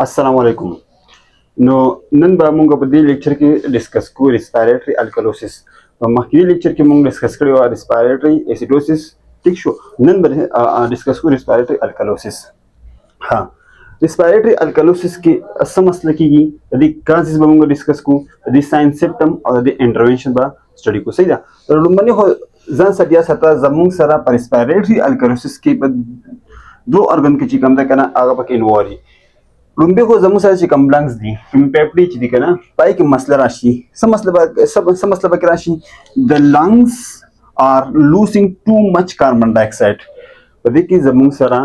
अस्सलाम वालेकुम। No none बा मुंगा बदी लेक्चर की डिस्कस को रेस्पिरेटरी अल्कलोसिस मखनी लेक्चर की मुंग डिस्कस करियो रेस्पिरेटरी एसिडोसिस ठीक शो नन बर डिस्कस को रेस्पिरेटरी अल्कलोसिस। हाँ, रेस्पिरेटरी अल्कलोसिस की असम मसला की यदि कांसिस बा मुंगा डिस्कस को यदि साइन सिम्पटम और यदि इंटरवेंशन बा स्टडी को सही दा तो लुमने हो जन सदिया सता जमुंग सरा पर रेस्पिरेटरी अल्कलोसिस की दो ऑर्गन की चिकम दा कना आगा पके इनवॉरी लुम्बे को जमु सारा चिकम ब्लैंक्स दी पेप्टी चिदी कना पाई के मसला राशि समसला बक राशि the lungs are losing too much carbon dioxide बदे की जमुंग सरा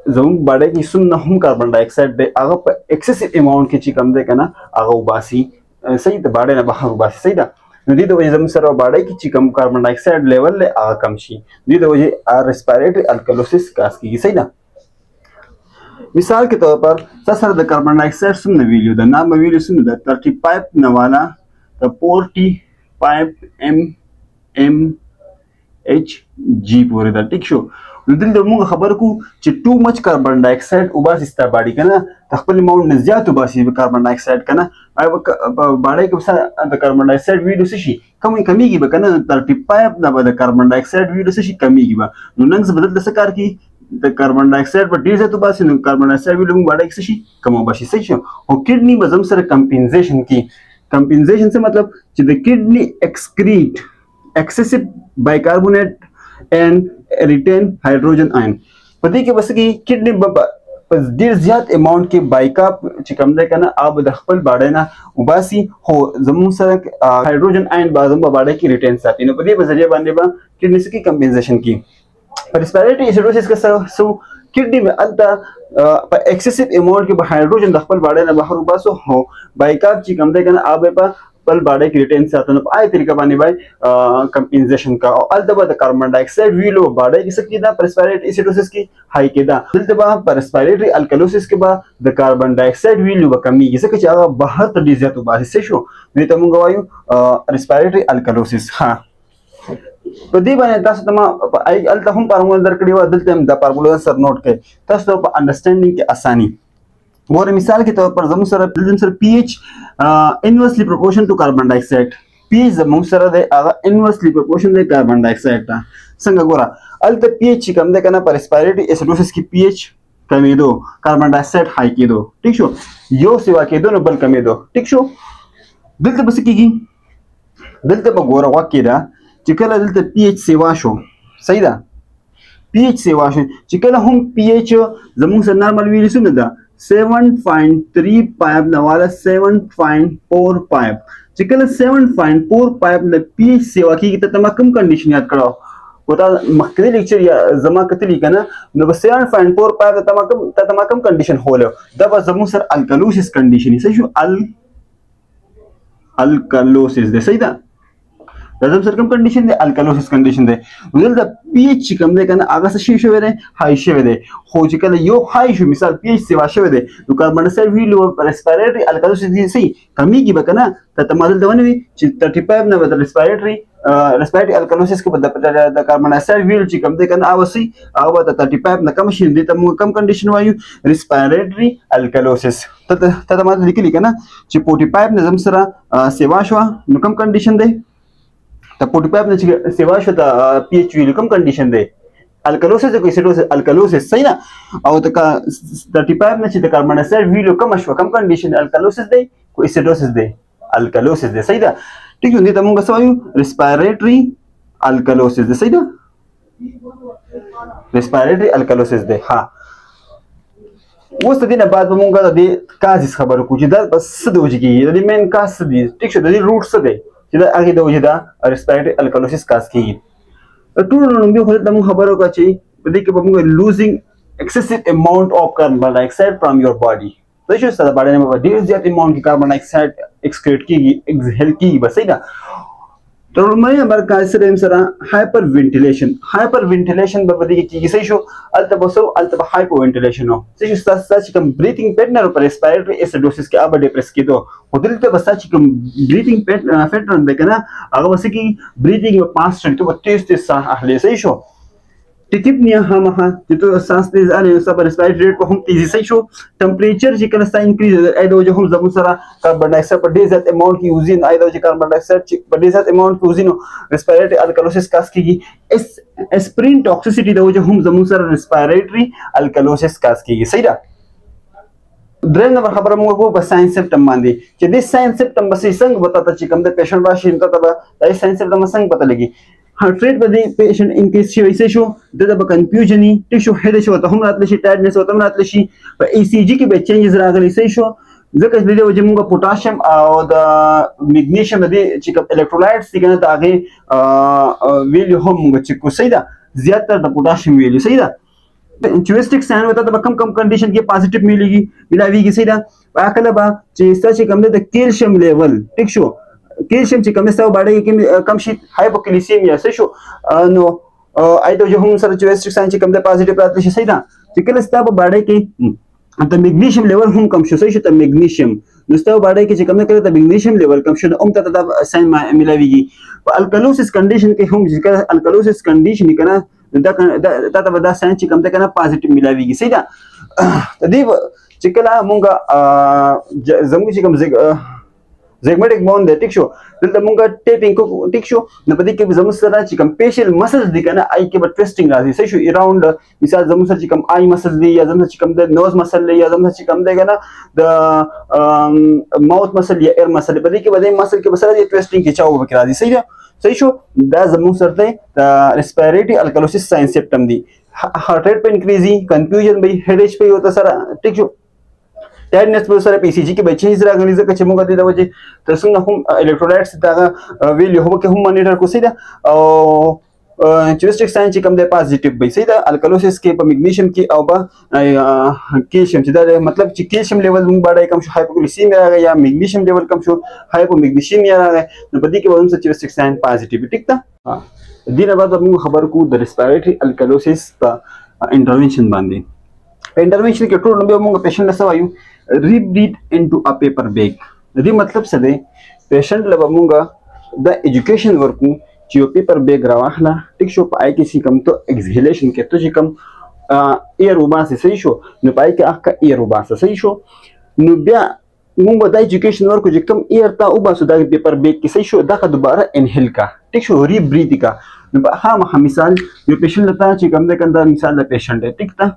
जमुंग बड़े की सुन हम कार्बन डाइऑक्साइड दे आगा पर एक्सेसिव अमाउंट की चिकम दे कना आगा उबासी सही तो बाड़े ना बाहर उबासी सही दा नदी तो वजह जमुंग सरा बाड़े की चिकम कार्बन डाइऑक्साइड लेवल ले आगा कम शी नदी तो वजह रेस्पिरेटरी अल्कलोसिस कास की सही ना। मिसाल के तौर पर ससर the carbon dioxide soon value the नाम वैल्यू सुन द 35 नवाला द 45 mMHg पूरे द ठीक शो दिल दमु खबर को च टू मच कार्बन डाइऑक्साइड उबास इस्ता बाड़ी कना तखपल माउंट नजियात उबासी कार्बन डाइऑक्साइड कना बाड़े के सा द कार्बन डाइऑक्साइड वीडियो से कमी कमी की बकना 35 न द कार्बन डाइऑक्साइड वीडियो से कमी की बा नु नंग बदल दसकार की द कार्बन डाइऑक्साइड पर डीजे तो बासी नु कार्बन डाइऑक्साइड वीडियो बाड़े के से कम बासी सही छो हो किडनी बजम सर कंपेंसेशन से मतलब the kidney excrete excessive bicarbonate and retain hydrogen ion पति के बस की किडनी देर ज्यादा अमाउंट के बाइका चिकम दे कना अब दखपल बाड़े ना उबासी हो जमुन सर हाइड्रोजन आयन बाजम बाड़े की रिटेन साथी ने पति बजरिया बांधे बा किडनी से की कंपेंसेशन की रेस्पिरेटरी एसिडोसिस का सो किडनी में अंत एक्सेसिव अमाउंट के हाइड्रोजन दखपल बाड़े ना बाहर उबासो हो बाइका चिकम दे कना अब पल बाड़े की रिटेन से आता आए तरीका बानी बाय कंपेंसेशन का और अल्तबा द कार्बन डाइऑक्साइड वीलो बाड़े की सकती दा रेस्पिरेटरी एसिडोसिस की हाई के दा अल्तबा पर रेस्पिरेटरी अल्कलोसिस के बाद द कार्बन डाइऑक्साइड वीलो कमी की सकती आगा बाहर तडीजिया तो बासी से शो नहीं तमु गवायु रेस्पिरेटरी अल्कलोसिस। हां पदी बने तस तमा आई अल्ता हम पारमोल दरकड़ी वा दिलते द पारमोल सर नोट के तस तो अंडरस्टैंडिंग के आसानी और मिसाल के तौर पर जमुं सर pH inversely proportion to carbon dioxide pH जमुं सर दे आगा इनवर्सली प्रोपोर्शन दे कार्बन डाइऑक्साइड ता संग गोरा अल्त पीएच कम दे कना पर रेस्पिरेटरी एसिडोसिस की पीएच कमी दो कार्बन डाइऑक्साइड हाई की दो ठीक शो यो सेवा के दो न बल कमी दो ठीक शो दिलते बस की दिलते बगोरा वाकेदा चिकला दिलते पीएच सेवा शो सही दा पीएच सेवा शो चिकला हम पीएच जमुं सर नॉर्मल वैल्यू सुन दा 7.35 नवाला 7.45 चिकल 7.45 न पीएच सेवा की तमाकम कंडीशन याद करो होता मखनी लेक्चर या जमा कतली कना न 7.45 तमाकम कंडीशन होलो दबा जमु सर अल्कलोसिस कंडीशन सही शो अल्कलोसिस दे सही दा रजम सरकम कंडीशन दे अल्कलोसिस कंडीशन दे उधर द पीएच कम दे कना आगा से शीशे वेदे हाई शे दे हो चिकल यो हाई शो मिसाल पीएच से वाशे वेदे तो कार्बन डाइऑक्साइड वी लो रेस्पिरेटरी अल्कलोसिस दी सही कमी की बकना त तमादल दवन भी 35 न बद रेस्पिरेटरी अल्कलोसिस के बद द कार्बन डाइऑक्साइड वी चिकम दे कना आवसी आवा त 35 न कम शी दे तम कम कंडीशन वायु रेस्पिरेटरी अल्कलोसिस त तमादल लिखली कना 45 न जमसरा सेवाशवा न कम कंडीशन दे त 45 ने सेवा शता पीएच वैल्यू कम कंडीशन दे अल्कलोसिस को एसिडोसिस अल्कलोसिस सही ना और त 35 ने चित कार्बन डाइऑक्साइड वैल्यू कम अश्व कम कंडीशन अल्कलोसिस दे को एसिडोसिस दे अल्कलोसिस दे सही दा ठीक है तमु गसवायु रेस्पिरेटरी अल्कलोसिस दे सही दा रेस्पिरेटरी अल्कलोसिस दे। हां वो सदिना बाद मुंगा दे काजिस खबर को जिदा बस सदोजी की यदि मेन कास दी ठीक है दी रूट से दे जिदा आगे दो जिदा रेस्पिरेटरी अल्कलोसिस कास की टू नंबे हो तमु खबर का ची बदे के बमु losing excessive amount of carbon dioxide from your body तो जो सदा बॉडी में देर ज्यादा अमाउंट की कार्बन डाइऑक्साइड एक्सक्रीट की एक्सहेल की बस सही ना तो मैं नंबर का इसरे सरा हाइपर वेंटिलेशन बबदी की सही शो अल्तबा हाइपो वेंटिलेशन हो सही सच कम ब्रीथिंग पैटर्न पर रेस्पिरेटरी एसिडोसिस के अब डिप्रेस की दो होदल तो बस सच कम ब्रीथिंग पैटर्न देखना अगर बस की ब्रीथिंग में 5 सेकंड तो 30 सांस ले सही शो टिकिप निया हम हा तो सांस तेज आने सब रेस्पिरेटरी रेट को हम तेजी से शो टेंपरेचर जी कल सा इंक्रीज आई दो जो हम जब सरा कार्बन डाइऑक्साइड पर डेज अमाउंट की यूजिन आई दो जो कार्बन डाइऑक्साइड पर डेज अमाउंट की यूजिन रेस्पिरेटरी अल्कलोसिस कास की इस एस्पिरिन टॉक्सिसिटी दो जो हम जब सरा रेस्पिरेटरी अल्कलोसिस कास की सही रहा ड्रेन नंबर खबर मुंगा को बस साइंस सिम्टम मांदी कि दिस साइंस सिम्टम बस संग बताता चिकम दे पेशेंट बा शिनता तब दाई साइंस सिम्टम संग पता लगी हार्ट रेट बदे पेशेंट इनकेस शी वैसे शो दब कंफ्यूजन ही टिशो हेड शो तो हम रात लशी टायर्डनेस होता हम रात लशी ईसीजी के बे चेंजेस रागली सही शो जकस दे वजह मुंगा पोटेशियम और द मैग्नीशियम दे चिकम इलेक्ट्रोलाइट्स दिगना तागे वैल्यू हम मुंगा चिको सही दा ज्यादातर द पोटेशियम वैल्यू सही दा च्यूरिस्टिक साइन होता तो कम कम कंडीशन के पॉजिटिव मिलेगी मिलावी सही दा बाकला बा चेस्ता चिकम दे कैल्शियम लेवल ठीक शो कैल्शियम चिकम में सब बाड़े की कम शीट हाइपोकैल्सियमिया से शो नो आई तो जो हम सर च्यूरिस्टिक साइन चिकम दे पॉजिटिव प्राप्त सही दा चिकल स्ताब बाड़े की तो मैग्नीशियम लेवल हम कम शो सही शो तो मैग्नीशियम नुस्ता बाड़े की चिकम करे तो मैग्नीशियम लेवल कम शो तब साइन मिलावी अल्कलोसिस कंडीशन के हम जिका अल्कलोसिस कंडीशन कना तब दा साइन चिकम ते कना पॉजिटिव मिलावी सही दा तदी चिकला मुंगा जमु चिकम ज़िगमेटिक बोन दे टिक शो दल मुंगा टेपिंग को टिक शो नपदी के जमु सरा चिकम फेशियल मसल्स दिकना आई के बट ट्विस्टिंग राजी सही शो अराउंड मिसाल जमु सर चिकम आई मसल दे या जमु चिकम दे नोज मसल ले या जमु चिकम दे गना द माउथ मसल या एयर मसल बदी के बदे मसल के बसरा ये ट्विस्टिंग के चाव बकरा दी सही शो दा जमु सर दे रेस्पिरेटरी अल्कलोसिस साइन सिम्टम दी हार्ट रेट पे इंक्रीजिंग कंफ्यूजन भाई हेडेज पे होता सर टिक शो टायर्डनेस पे सर पीसीजी के बच्चे इस रागली से कच्चे मुंगा दे वजह तरसुंग हम इलेक्ट्रोलाइट्स दागा वैल्यू हो के हम मॉनिटर को सही दा च्यूरिस्टिक साइन चिकम दे पॉजिटिव भाई सही दा अल्कलोसिस के मैग्नीशियम की औबा कैल्शियम चिदा मतलब कैल्शियम लेवल मुंग बाड़ा कम शो हाइपोकैल्सियमिया आ गया या मैग्नीशियम लेवल कम शो हाइपोमैग्नीशियमिया आ गया बदी के वजह से च्यूरिस्टिक साइन पॉजिटिव ठीक था हां दिन बाद हम खबर को द रेस्पिरेटरी अल्कलोसिस का इंटरवेंशन बांधे इंटरवेंशन के टोर नंबर मुंग पेशेंट सवायु रीब्रीथ इनटू अ पेपर बैग री मतलब सदे पेशेंट लब मुंगा द एजुकेशन वर्क चियो पेपर बैग रवाहला टिक शो पाए किसी कम तो एक्सहेलेशन के तो जिकम एयर उबा से सही शो न पाए के आका एयर उबा से सही शो न बिया मुंगा द एजुकेशन वर्क जिकम एयर ता उबा सो द पेपर बैग के सही शो दा का दोबारा इनहेल का टिक शो रीब्रीथ का हां मिसाल यो पेशेंट लता चिकम दे कंदा मिसाल द पेशेंट है टिक ता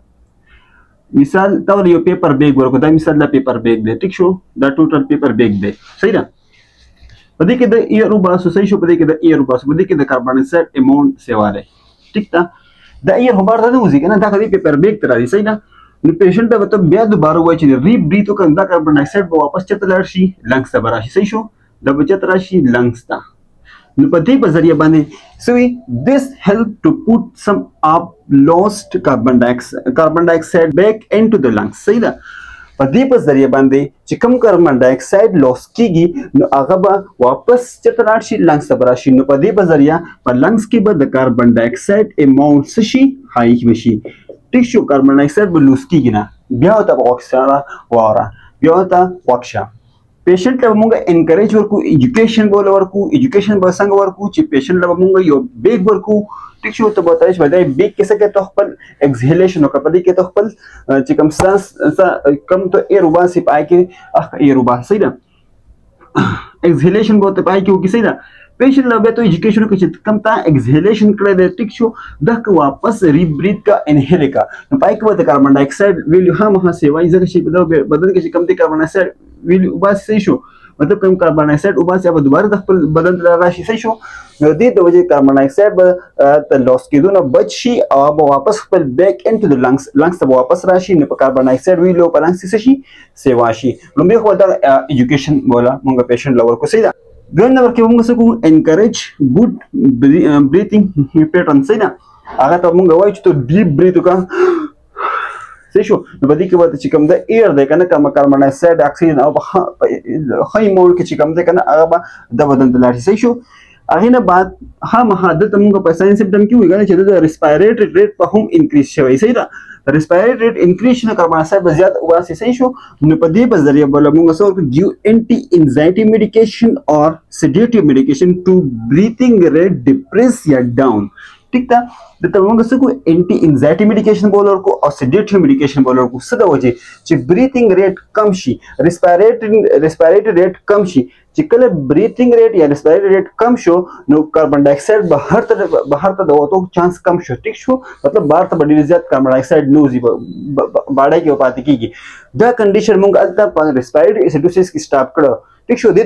मिसाल तवर यो पेपर बैग वर्क दा मिसाल द पेपर बैग दे टिक शो द टोटल पेपर बैग दे सही ना पदी के द ईयर उबास सही शो पदी के द ईयर उबास पदी के द कार्बन डाइऑक्साइड अमाउंट से वाले ठीक था द ईयर होबार दा उसी के ना दा कदी पेपर बैग तरा दी सही ना न पेशेंट दा मतलब बे दोबारा हुआ छि रीब्रीथ तो कंदा कार्बन डाइऑक्साइड वापस चतलाशी लंग्स दा बराशी सही शो द बचतराशी लंग्स दा न पदी बजरिया बने so this help to put some up lost carbon dioxide back into the lungs सही ना पदी पर जरिए बंदे चिकम कार्बन डाइऑक्साइड लॉस कीगी न अगबा वापस चतराशी लंग्स सबराशी न पदी पर जरिया पर लंग्स की बद कार्बन डाइऑक्साइड अमाउंट सशी हाई बशी टिश्यू कार्बन डाइऑक्साइड लूस कीगी ना ब्या होता ऑक्सीजन वारा ब्या होता वक्षा पेशेंट लब मुंगा एनकरेज वर्कू एजुकेशन बोल वर्कू एजुकेशन बसंग वर्कू ची पेशेंट लब मुंगा यो बेग वर्कू टिश्यू तो बताइश बदाई बेग कैसे के तोखपल एक्सहेलेशन का पदी के तोखपल चिकम सांस कम तो एयर उबा से पाए के एयर उबा सही ना एक्सहेलेशन बहुत पाए के सही ना पेशेंट लब तो एजुकेशन के चित कम ता एक्सहेलेशन करे दे टिश्यू दक वापस रीब्रीथ का इनहेल का पाए के बाद कार्बन डाइऑक्साइड वैल्यू हम वहां से वाई जगह बदल के कम ते कार्बन डाइऑक्साइड वैल्यू उबा सही शो मतलब कम कार्बन डाइऑक्साइड उबा से अब दोबारा तक बदल राशि सही शो दे दो वजह कार्बन डाइऑक्साइड ब लॉस की दो ना बची अब वापस पर बैक इनटू द लंग्स तब वापस राशि न कार्बन डाइऑक्साइड वी लो पर लंग्स से सेवाशी लंबे को बता एजुकेशन बोला मंगा पेशेंट लवर को सही दोन नंबर के मंगा से को एनकरेज गुड ब्रीथिंग पैटर्न सही ना अगर तो मंगा वाई तो डीप ब्रीथ का सही शो बदी के बाद चिकम द एयर दे कना कम कार्बन डाइऑक्साइड ऑक्सीजन अब हाई मोड के चिकम दे कना अब द बदन दलाठी सही शो आगे ना बात हम हादत मुंगा पैसा सिम्टम क्यों होगा चले रेस्पिरेटरी रेट पर हम इंक्रीज छे सही ना रेस्पिरेटरी रेट इंक्रीज न कार्बन डाइऑक्साइड ज्यादा उबा से सही शो न पदी बजरिया बोला मुंगा so give anti anxiety medication और sedative medication to breathing rate depress या डाउन ठीक था د موږ څه کو انټي انزایټي میډیکیشن بولر کو او سیډیټیو میډیکیشن بولر کو څه د وجه چې بریثینګ ریټ کم شي ریسپیریټری ریټ کم شي چې کله بریثینګ ریټ یا ریسپیریټری ریټ کم شو نو کاربن ډای اکساید بهر ته د وتو چانس کم شو ټیک شو مطلب بهر ته ډیر زیات کاربن ډای اکساید نوزي باډای کې پاتې کیږي دا کنډیشن موږ الته په ریسپیریټری ایسیډوسیس کې سټاپ کړو ٹھیک شو د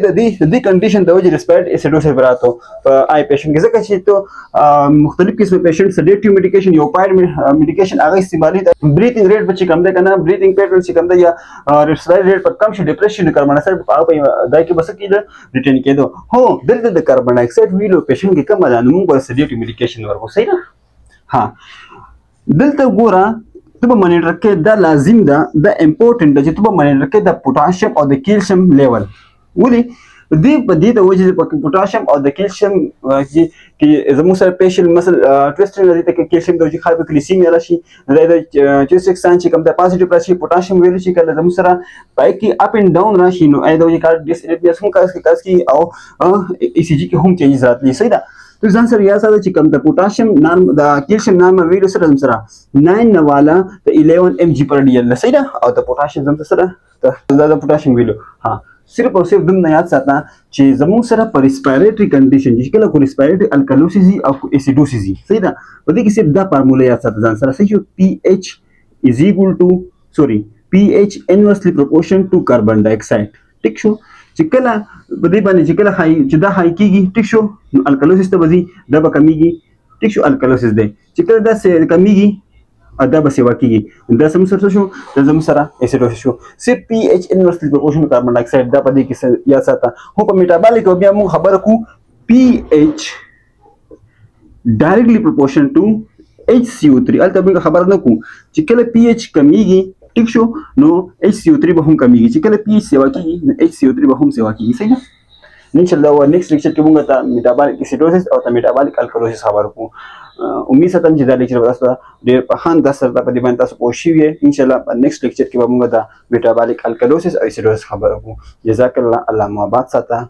کنډیشن د وجه ریسپیریټری ایسیډوسیس راته په آی پیشنټ کې ځکه چې ته مختلف قسم پیشنټ سیډیټیو میډیکیشن یو پاید میډیکیشن هغه استعمالي بریثینګ ریټ بچ کم ده کنه بریثینګ پیټرن چې کم ده یا ریسپیریټری ریټ په کم شي ډیپریشن کاربن ډای اکساید په دای کې بس کېده ریټین کېدو هو دلته د کاربن ډای اکساید ویلو پیشنټ کې کم ده نو موږ سیډیټیو میډیکیشن ورکو صحیح ده ها دلته ګوره ته به مانیټر کې دا لازم ده د امپورټنت ده چې ته به مانیټر کې د پوتاشیم او د کیلشیم لیول ولې په دې د وجې په پوتاشیم او د کیلشیم کې زموږ سره پیشل مثلا ټویسټ لري ته کیلشیم د وجې خالي کلیسیمیا راشي د چې سان چې کوم د پازیټیو راشي پوتاشیم ویل شي کله زموږ سره پای کې اپ اند ډاون راشي نو د وجې کار ډیس ایریټیاس هم کاس کی او ای سی جی کې هم چینجز راتلی صحیح ده تو ځان سره یا سره چې کوم د پوتاشیم نارم د کیلشیم نارم ویل سره زموږ سره 9 نواله د 11 ام جی پر ډی ال صحیح ده او د پوتاشیم زموږ سره د پوتاشیم ویلو ها صرف او صرف دم نه یاد ساته چې زموږ سره پر ریسپیریټری کنډیشن چې کله کو ریسپیریټری الکالوسیس او ایسیډوسیس صحیح ده په دې کې صرف دا فارموله یاد ساته ځان سره صحیح پی ایچ از ایکوال ټو سوري پی ایچ انورسلی پروپورشن ټو کاربن ډای اکساید ټیک شو چې کله په دې باندې چې کله هاي چې دا هاي کیږي ټیک شو نو الکالوسیس ته وځي دا به کمیږي ټیک شو الکالوسیس دی چې کله دا کمیږي دا به سیوا کیږي دا سم سره شو دا زم سره ایسیډوسیس شو سی پی ایچ انورسلی پروپورشن کاربن ډای اکساید دا په دې کې یا ساته هو په میټابولیک او بیا موږ خبره کو پی ایچ ډایرکټلی پروپورشن ټو ایچ سی او 3 البته موږ خبر نه کو چې کله پی ایچ کمیږي ټیک شو نو ایچ سی او 3 به هم کمیږي چې کله پی ایچ سیوا کیږي نو ایچ سی او 3 به هم سیوا کیږي صحیح ده ان شاء الله نیکسٹ لیکچر کې موږ ته میټابولیک ایسیډوسیس او ته میټابولیک الکالوسیس خبرو کو امید ساتم چې دا لیکچر به تاسو ډېر په خان د سره په دې باندې تاسو پوه شئ ان شاء الله په نیکسٹ لیکچر کې به موږ د میټابولیک الکالوسیس او ایسیډوسیس خبرو کو جزاک الله الله مو آباد ساته